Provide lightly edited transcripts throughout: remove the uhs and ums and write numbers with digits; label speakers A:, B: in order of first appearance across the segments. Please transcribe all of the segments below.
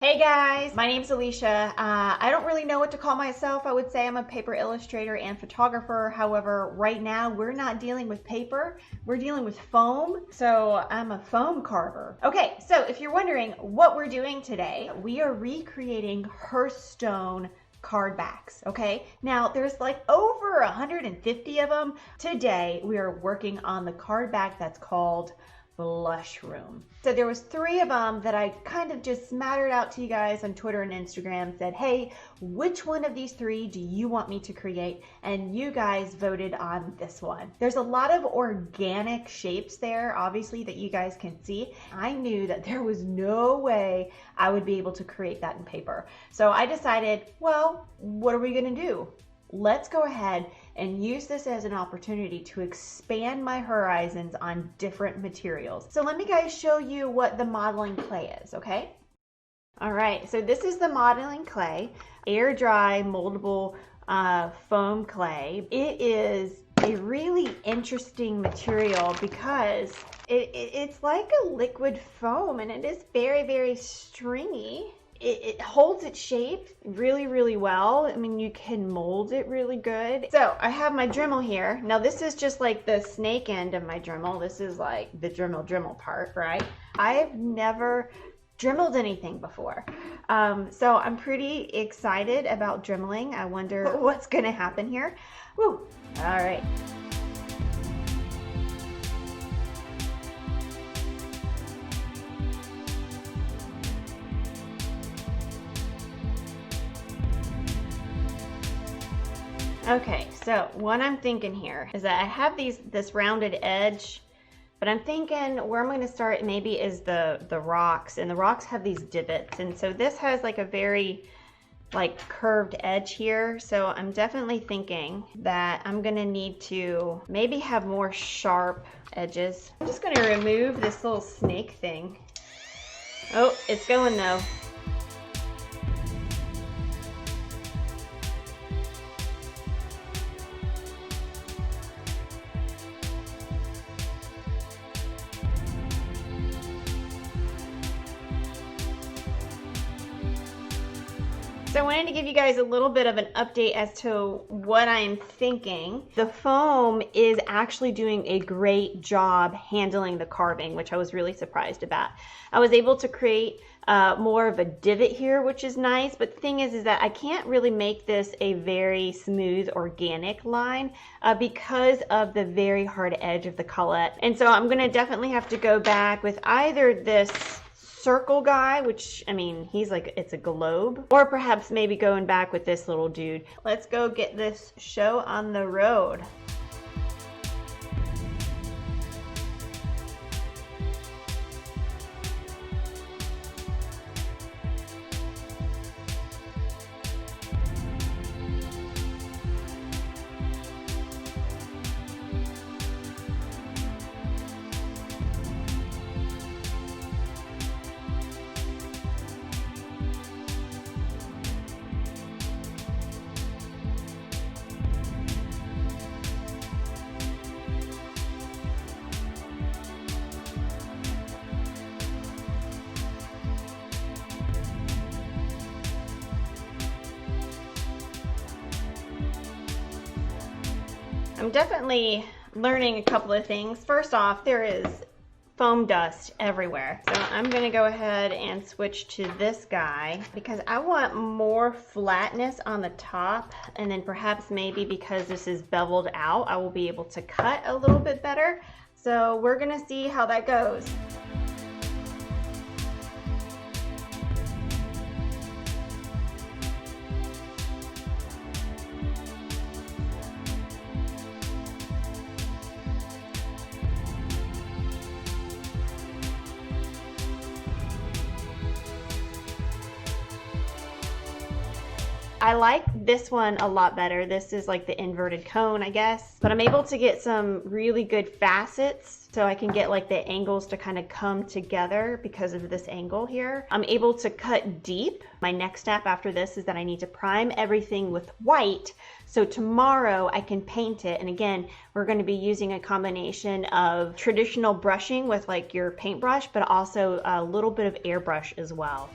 A: Hey guys, my name's Alicia. I don't really know what to call myself. I would say I'm a paper illustrator and photographer. However, right now we're not dealing with paper, we're dealing with foam. So I'm a foam carver. Okay, so if you're wondering what we're doing today, we are recreating Hearthstone card backs. Okay, now there's like over 150 of them. Today we are working on the card back that's called Blushroom. So there was 3 of them that I kind of just smattered out to you guys on Twitter and Instagram, said, hey, which one of these 3 do you want me to create? And you guys voted on this one. There's a lot of organic shapes there, obviously, that you guys can see. I knew that there was no way I would be able to create that in paper. So I decided, well, what are we gonna do? Let's go ahead and use this as an opportunity to expand my horizons on different materials. So let me guys show you what the modeling clay is, okay? All right, so this is the modeling clay, air dry moldable foam clay. It is a really interesting material because it's like a liquid foam and it is very, very stringy. It holds its shape really, really well. I mean, you can mold it really good. So I have my Dremel here. Now this is just like the snake end of my Dremel. This is like the Dremel part, right? I've never Dremeled anything before. So I'm pretty excited about Drimmeling. I wonder what's gonna happen here. Woo, all right. Okay, so what I'm thinking here is that I have this rounded edge, but I'm thinking where I'm going to start maybe is the rocks, and the rocks have these divots, and so this has like a very like curved edge here. So I'm definitely thinking that I'm going to need to maybe have more sharp edges. I'm just going to remove this little snake thing. Oh, it's going though. So I wanted to give you guys a little bit of an update as to what I'm thinking. The foam is actually doing a great job handling the carving, which I was really surprised about. I was able to create more of a divot here, which is nice, but the thing is that I can't really make this a very smooth organic line because of the very hard edge of the collet. And so I'm gonna definitely have to go back with either this circle guy, which I mean he's like, it's a globe, or perhaps maybe going back with this little dude. Let's go get this show on the road. I'm definitely learning a couple of things. First off, there is foam dust everywhere. So I'm gonna go ahead and switch to this guy because I want more flatness on the top, and then perhaps maybe because this is beveled out, I will be able to cut a little bit better. So we're gonna see how that goes. I like this one a lot better. This is like the inverted cone, I guess. But I'm able to get some really good facets, so I can get like the angles to kind of come together because of this angle here. I'm able to cut deep. My next step after this is that I need to prime everything with white, so tomorrow I can paint it. And again, we're going to be using a combination of traditional brushing with like your paintbrush, but also a little bit of airbrush as well.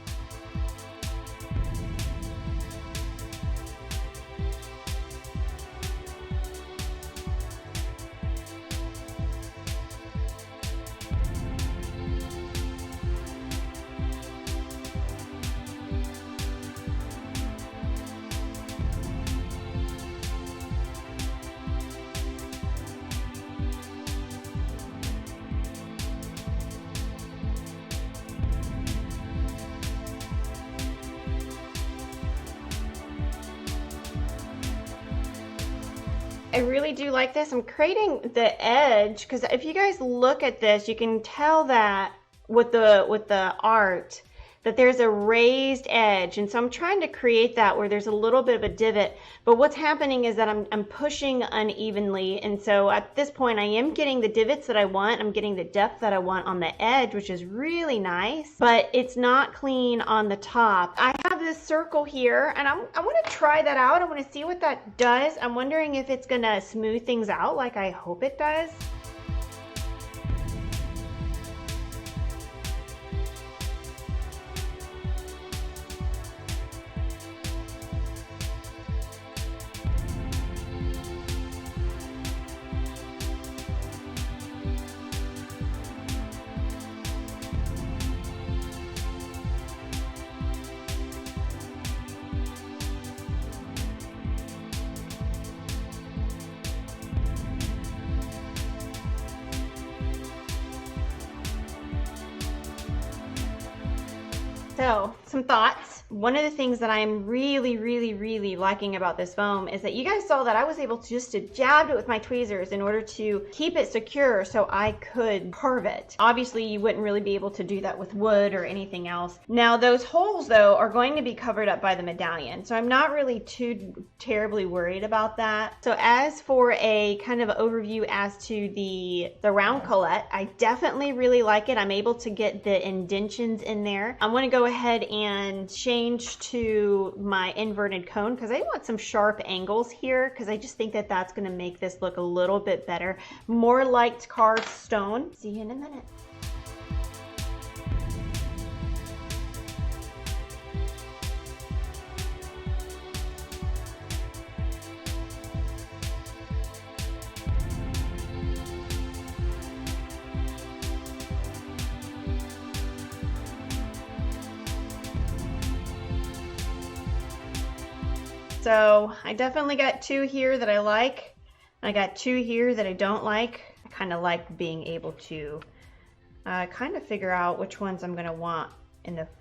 A: I really do like this. I'm creating the edge because if you guys look at this, you can tell that with the art that there's a raised edge, and so I'm trying to create that where there's a little bit of a divot, but what's happening is that I'm pushing unevenly, and so at this point I am getting the divots that I want. I'm getting the depth that I want on the edge, which is really nice, but it's not clean on the top. I have this circle here, and I want to try that out. I want to see what that does. I'm wondering if it's gonna smooth things out like I hope it does. So, some thoughts. One of the things that I'm really liking about this foam is that you guys saw that I was able to just jab it with my tweezers in order to keep it secure so I could carve it. Obviously, you wouldn't really be able to do that with wood or anything else. Now, those holes, though, are going to be covered up by the medallion, so I'm not really too terribly worried about that. So, as for a kind of overview as to the round collet, I definitely really like it. I'm able to get the indentions in there. I want to go ahead and change to my inverted cone because I want some sharp angles here because I just think that that's going to make this look a little bit better, more like carved stone. See you in a minute. So I definitely got two here that I like. I got two here that I don't like. I kind of like being able to kind of figure out which ones I'm going to want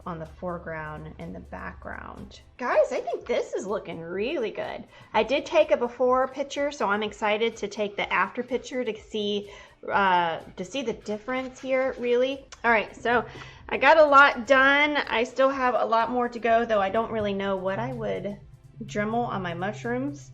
A: on the foreground and the background. Guys, I think this is looking really good. I did take a before picture, so I'm excited to take the after picture to see the difference here, really. All right, so I got a lot done. I still have a lot more to go, though I don't really know what I would Dremel on my mushrooms.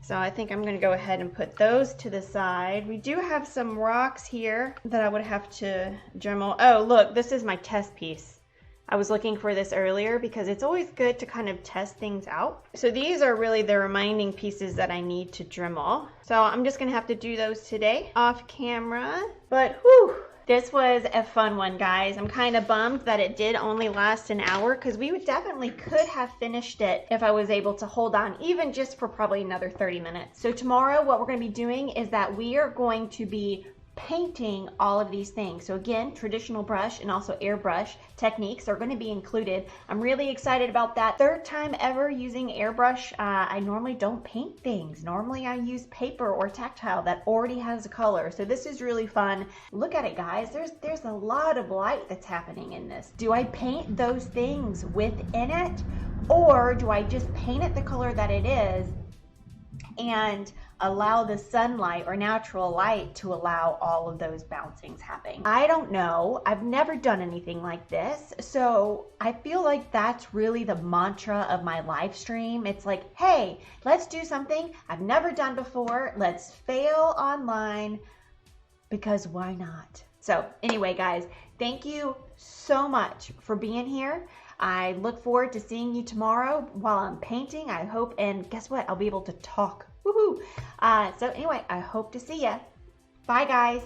A: So I think I'm going to go ahead and put those to the side. We do have some rocks here that I would have to Dremel. Oh, look, this is my test piece. I was looking for this earlier because it's always good to kind of test things out. So these are really the remaining pieces that I need to Dremel. So I'm just going to have to do those today off camera. But whew, this was a fun one, guys. I'm kind of bummed that it did only last an hour because we definitely could have finished it if I was able to hold on even just for probably another 30 minutes. So tomorrow what we're going to be doing is that we are going to be painting all of these things. So again, traditional brush and also airbrush techniques are going to be included. I'm really excited about that. Third time ever using airbrush. I normally don't paint things. Normally I use paper or tactile that already has a color. So this is really fun. Look at it, guys. There's a lot of light that's happening in this. Do I paint those things within it, or do I just paint it the color that it is and allow the sunlight or natural light to allow all of those bouncings happening? I don't know. I've never done anything like this. So I feel like that's really the mantra of my live stream. It's like, hey, let's do something I've never done before. Let's fail online because why not? So anyway, guys, thank you so much for being here. I look forward to seeing you tomorrow while I'm painting, I hope. And guess what? I'll be able to talk. Woohoo! So anyway, I hope to see ya. Bye, guys.